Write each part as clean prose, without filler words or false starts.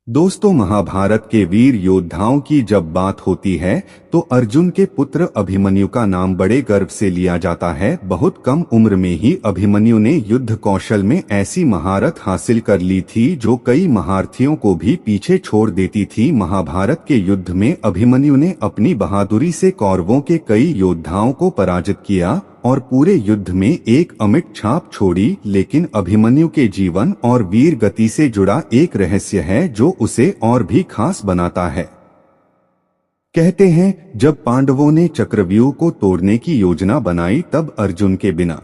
दोस्तों, महाभारत के वीर योद्धाओं की जब बात होती है तो अर्जुन के पुत्र अभिमन्यु का नाम बड़े गर्व से लिया जाता है। बहुत कम उम्र में ही अभिमन्यु ने युद्ध कौशल में ऐसी महारत हासिल कर ली थी जो कई महारथियों को भी पीछे छोड़ देती थी। महाभारत के युद्ध में अभिमन्यु ने अपनी बहादुरी से कौरवों के कई योद्धाओं को पराजित किया और पूरे युद्ध में एक अमिट छाप छोड़ी। लेकिन अभिमन्यु के जीवन और वीर गति से जुड़ा एक रहस्य है जो उसे और भी खास बनाता है। कहते हैं, जब पांडवों ने चक्रव्यूह को तोड़ने की योजना बनाई तब अर्जुन के बिना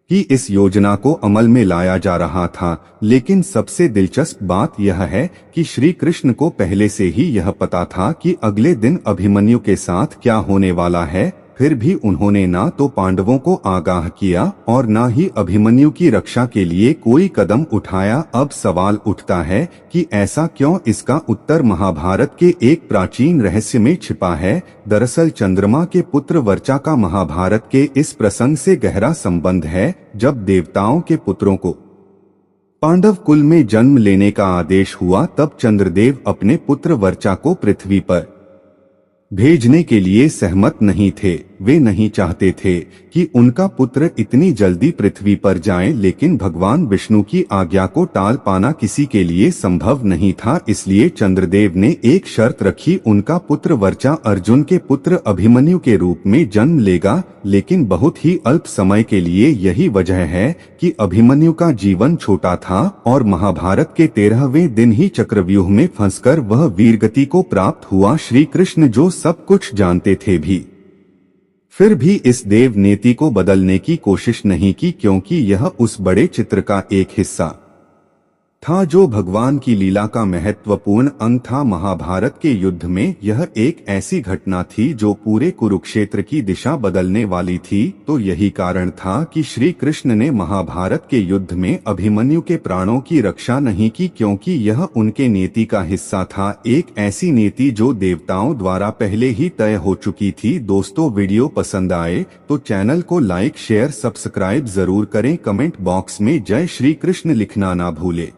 ही इस योजना को अमल में लाया जा रहा था। लेकिन सबसे दिलचस्प बात यह है कि श्री कृष्ण को पहले से ही यह पता था कि अगले दिन अभिमन्यु के साथ क्या होने वाला है। फिर भी उन्होंने ना तो पांडवों को आगाह किया और ना ही अभिमन्यु की रक्षा के लिए कोई कदम उठाया। अब सवाल उठता है कि ऐसा क्यों? इसका उत्तर महाभारत के एक प्राचीन रहस्य में छिपा है। दरअसल चंद्रमा के पुत्र वर्चा का महाभारत के इस प्रसंग से गहरा संबंध है। जब देवताओं के पुत्रों को पांडव कुल में जन्म लेने का आदेश हुआ तब चंद्रदेव अपने पुत्र वर्चा को पृथ्वी पर भेजने के लिए सहमत नहीं थे। वे नहीं चाहते थे कि उनका पुत्र इतनी जल्दी पृथ्वी पर जाए, लेकिन भगवान विष्णु की आज्ञा को टाल पाना किसी के लिए संभव नहीं था। इसलिए चंद्रदेव ने एक शर्त रखी, उनका पुत्र वर्चा अर्जुन के पुत्र अभिमन्यु के रूप में जन्म लेगा, लेकिन बहुत ही अल्प समय के लिए। यही वजह है कि अभिमन्यु का जीवन छोटा था और महाभारत के 13वें दिन ही चक्रव्यूह में फंसकर वह वीरगति को प्राप्त हुआ। श्री कृष्ण जो सब कुछ जानते थे फिर भी इस देव नीति को बदलने की कोशिश नहीं की, क्योंकि यह उस बड़े चित्र का एक हिस्सा था जो भगवान की लीला का महत्वपूर्ण अंग था। महाभारत के युद्ध में यह एक ऐसी घटना थी जो पूरे कुरुक्षेत्र की दिशा बदलने वाली थी। तो यही कारण था कि श्री कृष्ण ने महाभारत के युद्ध में अभिमन्यु के प्राणों की रक्षा नहीं की, क्योंकि यह उनके नीति का हिस्सा था। एक ऐसी नीति जो देवताओं द्वारा पहले ही तय हो चुकी थी। दोस्तों, वीडियो पसंद आए तो चैनल को लाइक, शेयर, सब्सक्राइब जरूर करें। कमेंट बॉक्स में जय श्री कृष्ण लिखना ना भूले।